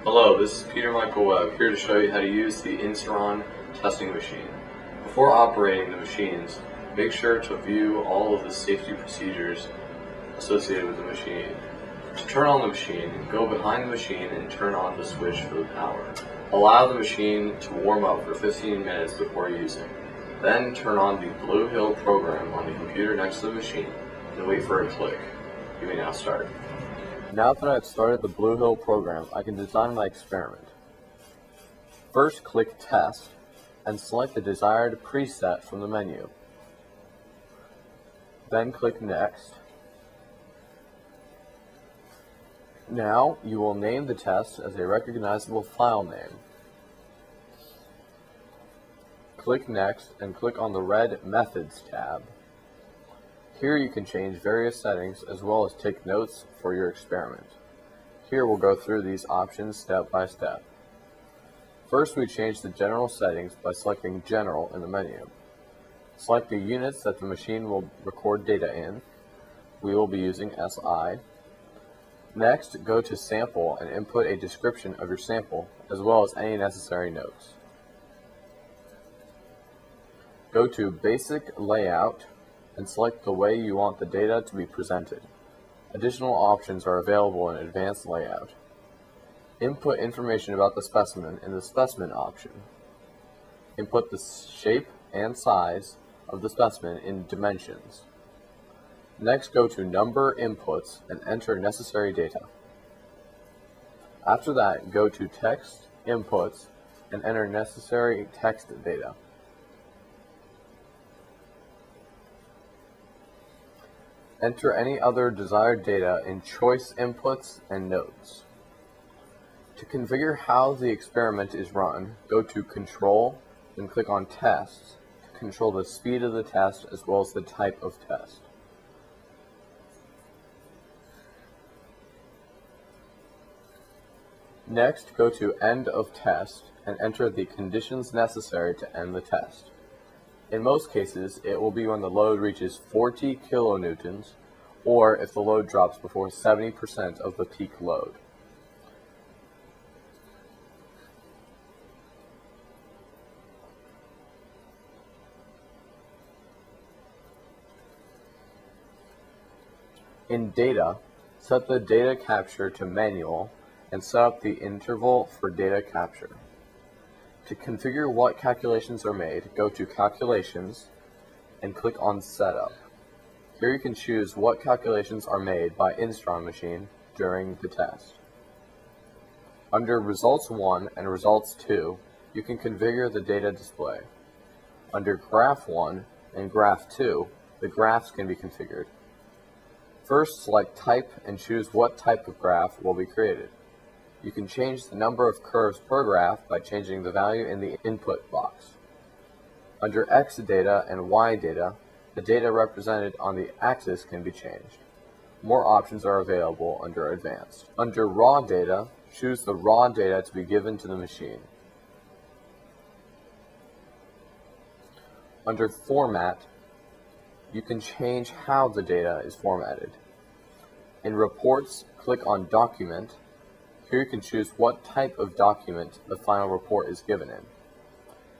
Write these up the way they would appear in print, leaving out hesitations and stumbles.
Hello, this is Peter Michael Webb, here to show you how to use the Instron testing machine. Before operating the machines, make sure to view all of the safety procedures associated with the machine. To turn on the machine, go behind the machine and turn on the switch for the power. Allow the machine to warm up for 15 minutes before using. Then turn on the Blue Hill program on the computer next to the machine and wait for it to click. You may now start. Now that I've started the Blue Hill program, I can design my experiment. First, click Test and select the desired preset from the menu. Then click Next. Now you will name the test as a recognizable file name. Click Next and click on the red Methods tab. Here you can change various settings as well as take notes for your experiment. Here we'll go through these options step by step. First, we change the general settings by selecting General in the menu. Select the units that the machine will record data in. We will be using SI. Next, go to Sample and input a description of your sample as well as any necessary notes. Go to Basic Layout and select the way you want the data to be presented. Additional options are available in Advanced Layout. Input information about the specimen in the Specimen option. Input the shape and size of the specimen in dimensions. Next, go to Number Inputs and enter necessary data. After that, go to Text Inputs and enter necessary text data. Enter any other desired data in Choice Inputs and Notes. To configure how the experiment is run, go to Control and click on Tests to control the speed of the test as well as the type of test. Next, go to End of Test and enter the conditions necessary to end the test. In most cases, it will be when the load reaches 40 kilonewtons or if the load drops before 70% of the peak load. In Data, set the data capture to manual and set up the interval for data capture. To configure what calculations are made, go to Calculations and click on Setup. Here you can choose what calculations are made by Instron machine during the test. Under Results 1 and Results 2, you can configure the data display. Under Graph 1 and Graph 2, the graphs can be configured. First, select Type and choose what type of graph will be created. You can change the number of curves per graph by changing the value in the input box. Under X data and Y data, the data represented on the axis can be changed. More options are available under Advanced. Under Raw data, choose the raw data to be given to the machine. Under Format, you can change how the data is formatted. In Reports, click on Document. Here you can choose what type of document the final report is given in.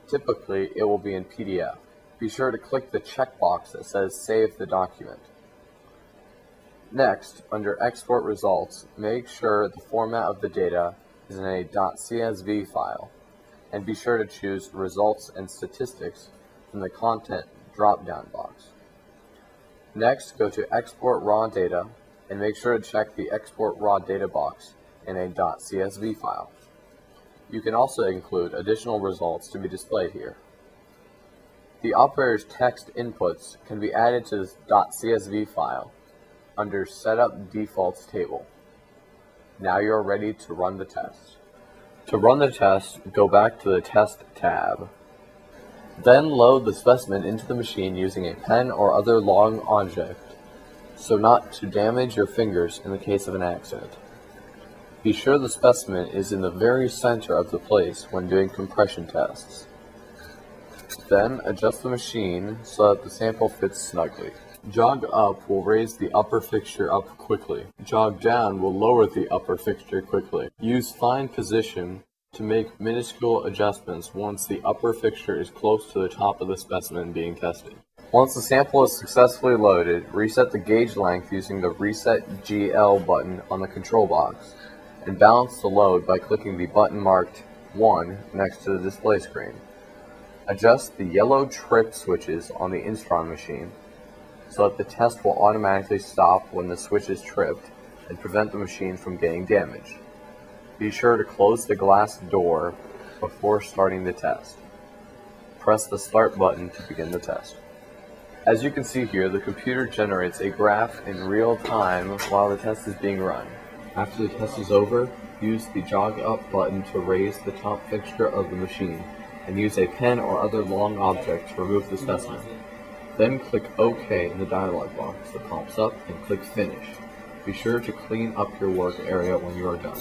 Typically, it will be in PDF. Be sure to click the checkbox that says Save the document. Next, under Export Results, make sure the format of the data is in a .csv file, and be sure to choose Results and Statistics from the Content drop-down box. Next, go to Export Raw Data, and make sure to check the Export Raw Data box in a .csv file. You can also include additional results to be displayed here. The operator's text inputs can be added to this .csv file under Setup Defaults table. Now you are ready to run the test. To run the test, go back to the Test tab. Then load the specimen into the machine using a pen or other long object so not to damage your fingers in the case of an accident. Be sure the specimen is in the very center of the place when doing compression tests. Then adjust the machine so that the sample fits snugly. Jog up will raise the upper fixture up quickly. Jog down will lower the upper fixture quickly. Use fine position to make minuscule adjustments once the upper fixture is close to the top of the specimen being tested. Once the sample is successfully loaded, reset the gauge length using the Reset GL button on the control box, and balance the load by clicking the button marked 1 next to the display screen. Adjust the yellow trip switches on the Instron machine so that the test will automatically stop when the switch is tripped and prevent the machine from getting damaged. Be sure to close the glass door before starting the test. Press the Start button to begin the test. As you can see here, the computer generates a graph in real time while the test is being run. After the test is over, use the Jog Up button to raise the top fixture of the machine, and use a pen or other long object to remove the specimen. Then click OK in the dialog box that pops up and click Finish. Be sure to clean up your work area when you are done.